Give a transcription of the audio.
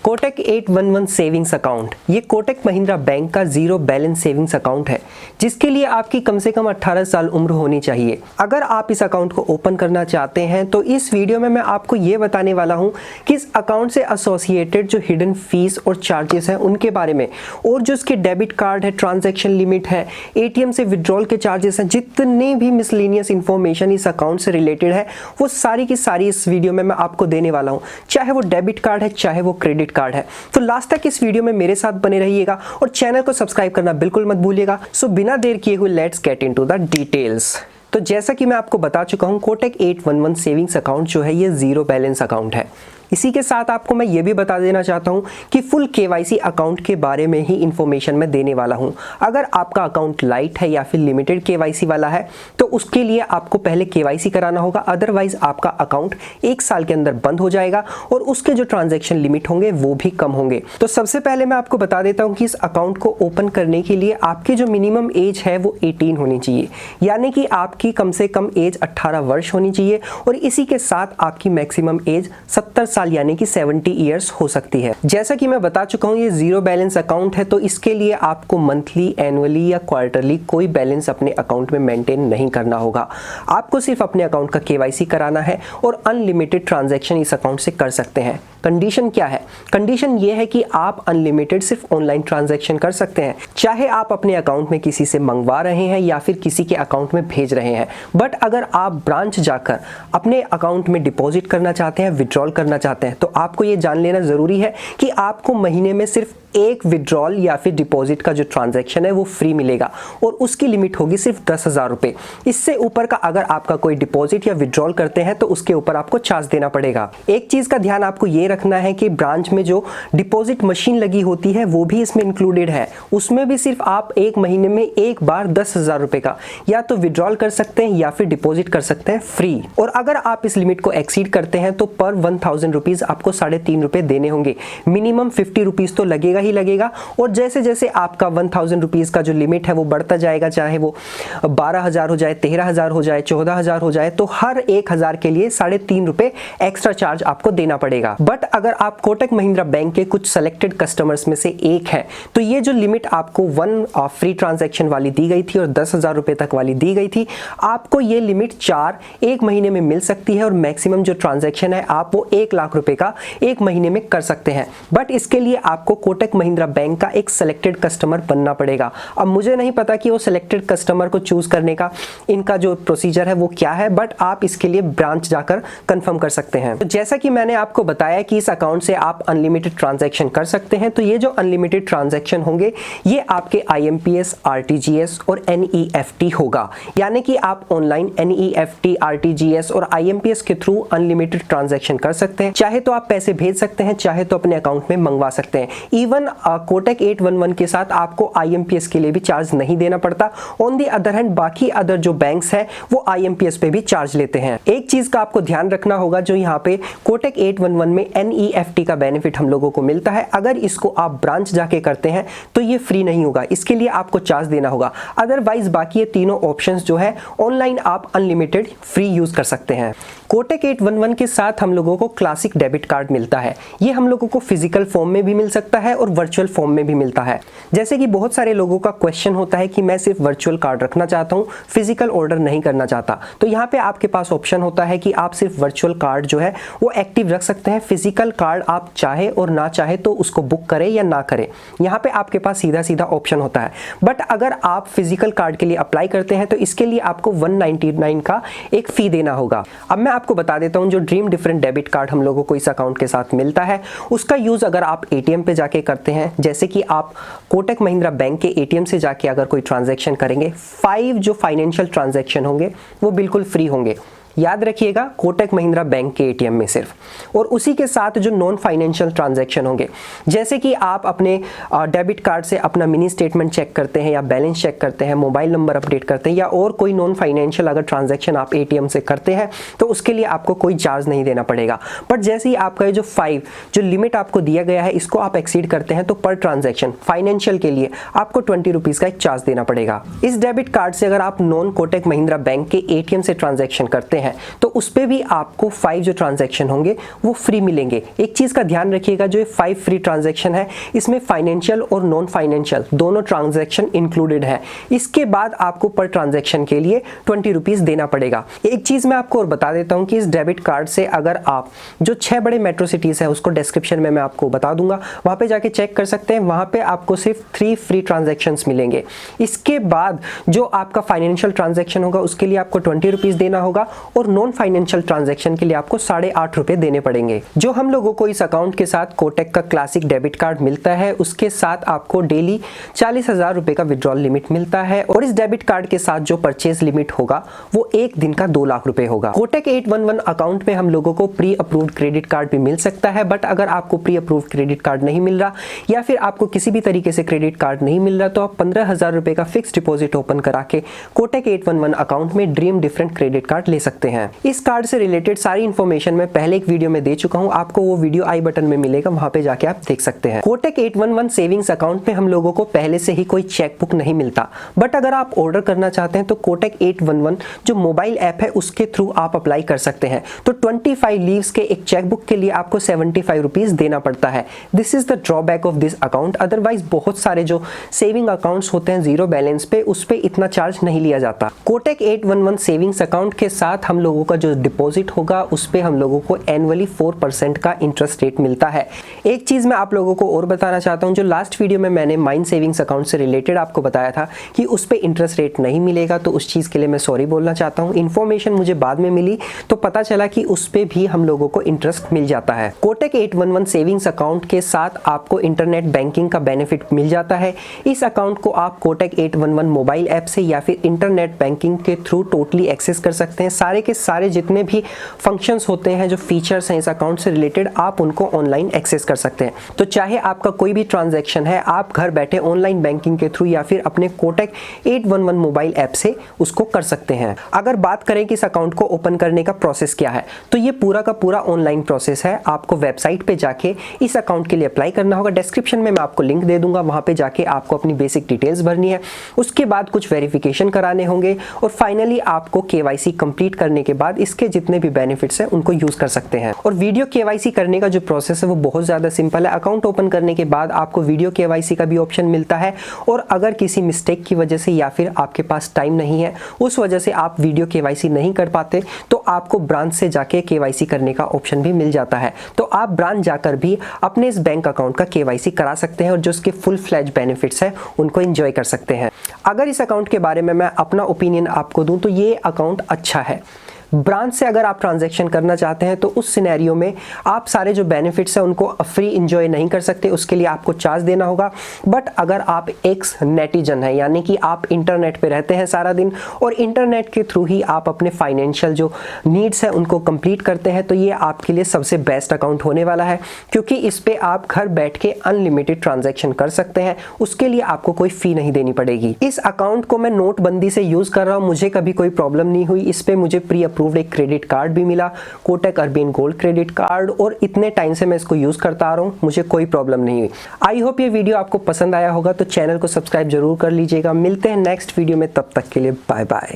Kotak 811 savings account, ये Kotak Mahindra bank का zero balance savings account है जिसके लिए आपकी कम से कम 18 साल उम्र होनी चाहिए। अगर आप इस अकाउंट को ओपन करना चाहते हैं तो इस वीडियो में मैं आपको ये बताने वाला हूं कि इस अकाउंट से एसोसिएटेड जो हिडन फीस और चार्जेस हैं उनके बारे में, और जो इसके डेबिट कार्ड है, ट्रांजैक्शन लिमिट है, एटीएम से विड्रॉल के चार्जेस हैं, जितने भी मिसलेनियस इंफॉर्मेशन इस अकाउंट से रिलेटेड है वो सारी की सारी इस वीडियो में मैं आपको देने वाला हूँ, चाहे वो डेबिट कार्ड है चाहे वो क्रेडिट कार्ड है। तो लास्ट तक इस वीडियो में मेरे साथ बने रहिएगा और चैनल को सब्सक्राइब करना बिल्कुल मत भूलिएगा। सो बिना देर किए हुए let's get into the details. तो जैसा कि मैं आपको बता चुका हूं, कोटक 811 सेविंग्स अकाउंट जो है ये जीरो बैलेंस अकाउंट है। इसी के साथ आपको मैं ये भी बता देना चाहता हूं कि फुल केवाईसी अकाउंट के बारे में ही इंफॉर्मेशन मैं देने वाला हूं। अगर आपका अकाउंट लाइट है या फिर लिमिटेड केवाईसी वाला है तो उसके लिए आपको पहले केवाईसी कराना होगा, अदरवाइज आपका अकाउंट 1 साल के अंदर बंद हो जाएगा और उसके जो ट्रांजैक्शन लिमिट होंगे वो भी कम होंगे। तो सबसे पहले मैं आपको बता देता हूं कि इस अकाउंट को ओपन करने के लिए आपकी जो मिनिमम एज है वो 18 होनी चाहिए, यानी कि आपकी कम से कम एज 18 वर्ष होनी चाहिए और इसी के साथ आपकी मैक्सिमम एज 70 साल यानी कि 70 इयर्स हो सकती है। जैसा कि मैं बता चुका हूं ये जीरो बैलेंस अकाउंट है, तो इसके लिए आपको मंथली, एनुअली या क्वार्टरली कोई बैलेंस अपने अकाउंट में मेंटेन नहीं करना होगा। आपको सिर्फ अपने अकाउंट का केवाईसी कराना है और अनलिमिटेड ट्रांजैक्शन इस अकाउंट से कर सकते हैं। कंडीशन क्या है? कंडीशन ये है कि आप अनलिमिटेड सिर्फ ऑनलाइन ट्रांजैक्शन कर सकते हैं, चाहे आप अपने अकाउंट में किसी से मंगवा रहे हैं या फिर किसी के अकाउंट में भेज रहे हैं। बट अगर आप ब्रांच जाकर अपने अकाउंट में डिपॉजिट करना चाहते हैं, विड्रॉल करना चाहते हैं, तो आपको ये जान लेना जरूरी है कि आपको महीने में सिर्फ एक विड्रॉल या फिर डिपॉजिट का जो ट्रांजैक्शन है वो फ्री मिलेगा और उसकी लिमिट होगी सिर्फ 10,000 रुपए। इससे ऊपर का अगर आपका कोई डिपॉजिट या विड्रॉल करते हैं तो उसके ऊपर आपको चार्ज देना पड़ेगा। एक चीज का ध्यान आपको ये रखना है कि ब्रांच में जो डिपॉजिट मशीन लगी होती है वो भी इसमें इंक्लूडेड है। उसमें भी सिर्फ आप एक महीने में एक बार 10,000 रुपए का या तो विड्रॉल कर सकते हैं या फिर डिपॉजिट कर सकते हैं फ्री। और अगर आप इस लिमिट को एक्सीड करते हैं तो पर 1000 रुपीज आपको 3.5 रुपए देने होंगे। मिनिमम 50 रुपीज तो लगेगा ही लगेगा, और जैसे जैसे आपका 1000 रुपीज का जो लिमिट है वो बढ़ता जाएगा, चाहे वो 12,000 हो जाए, 13,000 हो जाए, 14,000 हो जाए, तो हर 1,000 के लिए 3.5 रुपए एक्स्ट्रा चार्ज आपको देना पड़ेगा। बट अगर आप कोटक महिंद्रा बैंक के कुछ सेलेक्टेड कस्टमर्स में से एक है तो ये जो लिमिट आपको 1 फ्री ट्रांजैक्शन वाली दी गई थी और 10,000 रुपए तक वाली दी गई थी, आपको ये लिमिट 4 एक महीने में मिल सकती है और मैक्सिमम जो ट्रांजैक्शन है आप वो 1 लाख रुपए का एक महीने में कर सकते हैं। बट इसके लिए आपको कोटक महिंद्रा बैंक का एक सिलेक्टेड कस्टमर बनना पड़ेगा। अब मुझे नहीं पता कि वो सिलेक्टेड कस्टमर को चूज करने का इनका जो प्रोसीजर है वो क्या है, बट आप इसके लिए ब्रांच जाकर कंफर्म कर सकते हैं। तो जैसा कि मैंने आपको बताया कि इस अकाउंट से आप अनलिमिटेड ट्रांजैक्शन कर सकते हैं, तो ये जो अनलिमिटेड ट्रांजैक्शन होंगे ये आपके IMPS, RTGS और NEFT होगा, यानी कि आप ऑनलाइन NEFT, RTGS और IMPS के थ्रू अनलिमिटेड ट्रांजैक्शन कर सकते हैं। चाहे तो आप पैसे भेज सकते हैं, चाहे तो अपने अकाउंट में मंगवा सकते हैं। इवन कोटक 811 के साथ आपको IMPS के लिए भी चार्ज नहीं देना पड़ता। ऑन दी अदर हैंड बाकी अदर जो बैंक्स हैं वो IMPS पे भी चार्ज लेते हैं। एक चीज का आपको ध्यान रखना होगा, जो यहाँ पे कोटक 811 में NEFT का बेनिफिट हम लोगों को मिलता है, अगर इसको आप ब्रांच जाके करते हैं तो ये फ्री नहीं होगा, इसके लिए आपको चार्ज देना होगा। अदरवाइज बाकी ये तीनों ऑप्शंस जो है ऑनलाइन आप अनलिमिटेड फ्री यूज कर सकते हैं। कोटक 811 के साथ हम लोगों को क्लासिक डेबिट कार्ड मिलता है। ये हम लोगों को फिजिकल फॉर्म में भी मिल सकता है और वर्चुअल फॉर्म में भी मिलता है। जैसे कि बहुत सारे लोगों का क्वेश्चन होता है कि मैं सिर्फ वर्चुअल कार्ड रखना चाहता हूं, फिजिकल ऑर्डर नहीं करना चाहता, तो यहाँ पे आपके पास ऑप्शन होता है कि आप सिर्फ वर्चुअल कार्ड जो है वो एक्टिव रख सकते हैं। फिजिकल कार्ड आप चाहे और ना चाहे तो उसको बुक करें या ना करें, यहाँ पे आपके पास सीधा सीधा ऑप्शन होता है। बट अगर आप फिजिकल कार्ड के लिए अप्लाई करते हैं तो इसके लिए आपको 199 का एक फी देना होगा। अब मैं आपको बता देता हूं, जो ड्रीम डिफरेंट डेबिट कार्ड हम लोगों को इस अकाउंट के साथ मिलता है उसका यूज अगर आप ATM पे जाके करते हैं, जैसे कि आप कोटक महिंद्रा बैंक के ATM से जाके अगर कोई ट्रांजैक्शन करेंगे, 5 जो फाइनेंशियल ट्रांजैक्शन होंगे वो बिल्कुल फ्री होंगे। याद रखिएगा, कोटक महिंद्रा बैंक के ATM में सिर्फ, और उसी के साथ जो नॉन फाइनेंशियल ट्रांजैक्शन होंगे, जैसे कि आप अपने डेबिट कार्ड से अपना मिनी स्टेटमेंट चेक करते हैं या बैलेंस चेक करते हैं, मोबाइल नंबर अपडेट करते हैं या और कोई नॉन फाइनेंशियल अगर ट्रांजैक्शन आप ATM से करते हैं तो उसके लिए आपको कोई चार्ज नहीं देना पड़ेगा। बट जैसे ही आपका ये जो 5 जो लिमिट आपको दिया गया है इसको आप एक्सीड करते हैं तो पर ट्रांजैक्शन फाइनेंशियल के लिए आपको 20 रुपीज का एक चार्ज देना पड़ेगा। इस डेबिट कार्ड से अगर आप नॉन कोटक महिंद्रा बैंक के ATM से ट्रांजैक्शन करते हैं हैं तो उस पर भी आपको 5 जो ट्रांजैक्शन होंगे वो फ्री मिलेंगे। एक चीज़ का ध्यान रखिएगा, जो ये 5 फ्री ट्रांजैक्शन है इसमें फाइनेंशियल और नॉन फाइनेंशियल दोनों ट्रांजैक्शन इंक्लूडेड है। इसके बाद आपको पर ट्रांजैक्शन के लिए 20 रुपीज़ देना पड़ेगा। एक चीज़ मैं आपको और बता देता हूँ कि इस डेबिट कार्ड से अगर आप जो 6 बड़े मेट्रो सिटीज़ है उसको डिस्क्रिप्शन में मैं आपको बता दूंगा, वहाँ पे जाके चेक कर सकते हैं। वहाँ पे आपको सिर्फ 3 फ्री ट्रांजैक्शंस मिलेंगे। इसके बाद जो आपका फाइनेंशियल ट्रांजैक्शन होगा उसके लिए आपको 20 रुपीज़ देना होगा और नॉन फाइनेंशियल ट्रांजैक्शन के लिए आपको 8.5 रुपये देने पड़ेंगे। जो हम लोगों को इस अकाउंट के साथ कोटक का क्लासिक डेबिट कार्ड मिलता है उसके साथ आपको डेली 40,000 रुपये का विड्रॉल लिमिट मिलता है और इस डेबिट कार्ड के साथ जो परचेज लिमिट होगा वो एक दिन का 2 लाख रुपए होगा। कोटक 811 अकाउंट में हम लोगों को प्री अप्रूव्ड क्रेडिट कार्ड भी मिल सकता है, बट अगर आपको प्री अप्रूव्ड क्रेडिट कार्ड नहीं मिल रहा या फिर आपको किसी भी तरीके से क्रेडिट कार्ड नहीं मिल रहा तो आप 15,000 रुपए का फिक्स डिपॉजिट ओपन करा के कोटक 811 अकाउंट में ड्रीम डिफरेंट क्रेडिट कार्ड ले सकते हैं। इस कार्ड से रिलेटेड सारी इंफॉर्मेशन मैं पहले एक वीडियो में दे चुका हूं, आपको वो वीडियो आई बटन में मिलेगा, वहां पे जाके आप देख सकते हैं। कोटक 811 सेविंग्स अकाउंट में हम लोगों को पहले से ही कोई चेकबुक नहीं मिलता, बट अगर आप ऑर्डर करना चाहते हैं तो कोटक 811 जो मोबाइल ऐप है उसके थ्रू आप अप्लाई कर सकते हैं। तो 25 लीव्स के एक चेकबुक के लिए आपको 75 रुपीज देना पड़ता है। This is the drawback of this account. Otherwise बहुत सारे जो सेविंग अकाउंट्स होते हैं जीरो बैलेंस पे, उस पे इतना चार्ज नहीं लिया जाता। कोटक 811 सेविंग्स अकाउंट के साथ हम लोगों का जो डिपॉजिट होगा उस पे हम लोगों को एनुअली 4% का इंटरेस्ट रेट मिलता है। एक चीज मैं आप लोगों को और बताना चाहता हूं, जो लास्ट वीडियो में मैंने माइन सेविंग्स अकाउंट से रिलेटेड आपको बताया था कि उस पे इंटरेस्ट रेट नहीं मिलेगा, तो उस चीज के लिए मैं सॉरी बोलना चाहता हूं। इन्फॉर्मेशन मुझे बाद में मिली तो पता चला कि उस पे भी हम लोगों को इंटरेस्ट मिल जाता है। कोटक 811 सेविंग्स अकाउंट के साथ आपको इंटरनेट बैंकिंग का बेनिफिट मिल जाता है। इस अकाउंट को आप कोटक 811 मोबाइल ऐप से या फिर इंटरनेट बैंकिंग के थ्रू टोटली एक्सेस कर सकते हैं। सारे के सारे जितने भी फंक्शंस होते हैं, जो फीचर्स हैं इस अकाउंट से रिलेटेड, आप उनको ऑनलाइन एक्सेस कर सकते हैं। तो चाहे आपका कोई भी ट्रांजैक्शन है, आप घर बैठे ऑनलाइन बैंकिंग के थ्रू या फिर अपने कोटक 811 मोबाइल ऐप से उसको कर सकते हैं। अगर बात करें कि इस अकाउंट को ओपन करने का प्रोसेस क्या है, तो ये पूरा का पूरा ऑनलाइन प्रोसेस है। आपको वेबसाइट पे जाके इस अकाउंट के लिए अप्लाई करना होगा। डिस्क्रिप्शन में मैं आपको लिंक दे दूंगा, वहां पे जाके आपको अपनी बेसिक डिटेल्स भरनी है। उसके बाद कुछ वेरिफिकेशन कराने होंगे और फाइनली आपको केवाईसी कंप्लीट करने के बाद इसके जितने भी बेनिफिट्स हैं उनको यूज कर सकते हैं। और वीडियो केवाईसी करने का जो प्रोसेस है वो बहुत ज्यादा सिंपल है। अकाउंट ओपन करने के बाद आपको वीडियो केवाईसी का भी ऑप्शन मिलता है और अगर किसी मिस्टेक की वजह से या फिर आपके पास टाइम नहीं है, उस वजह से आप वीडियो केवाईसी नहीं कर पाते, तो आपको ब्रांच से जाके केवाईसी करने का ऑप्शन भी मिल जाता है। तो आप ब्रांच जाकर भी अपने इस बैंक अकाउंट का केवाईसी करा सकते हैं और जो उसके फुल फ्लैज बेनिफिट्स है उनको एंजॉय कर सकते हैं। अगर इस अकाउंट के बारे में मैं अपना ओपिनियन आपको दूं तो ये अकाउंट अच्छा है। ब्रांच से अगर आप ट्रांजैक्शन करना चाहते हैं तो उस सिनेरियो में आप सारे जो बेनिफिट्स हैं उनको फ्री इंजॉय नहीं कर सकते, उसके लिए आपको चार्ज देना होगा। बट अगर आप एक्स नेटिजन है, यानी कि आप इंटरनेट पे रहते हैं सारा दिन और इंटरनेट के थ्रू ही आप अपने फाइनेंशियल जो नीड्स हैं उनको कंप्लीट करते हैं, तो ये आपके लिए सबसे बेस्ट अकाउंट होने वाला है, क्योंकि इस पे आप घर बैठ के अनलिमिटेड ट्रांजैक्शन कर सकते हैं। उसके लिए आपको कोई फी नहीं देनी पड़ेगी। इस अकाउंट को मैं नोटबंदी से यूज कर रहा हूँ, मुझे कभी कोई प्रॉब्लम नहीं हुई। इस पे मुझे प्री एक क्रेडिट कार्ड भी मिला, Kotak urban gold credit card, और इतने टाइम से मैं इसको यूज करता आ रहा हूं, मुझे कोई प्रॉब्लम नहीं हुई। आई होप ये वीडियो आपको पसंद आया होगा, तो चैनल को सब्सक्राइब जरूर कर लीजिएगा। मिलते हैं नेक्स्ट वीडियो में, तब तक के लिए बाय बाय।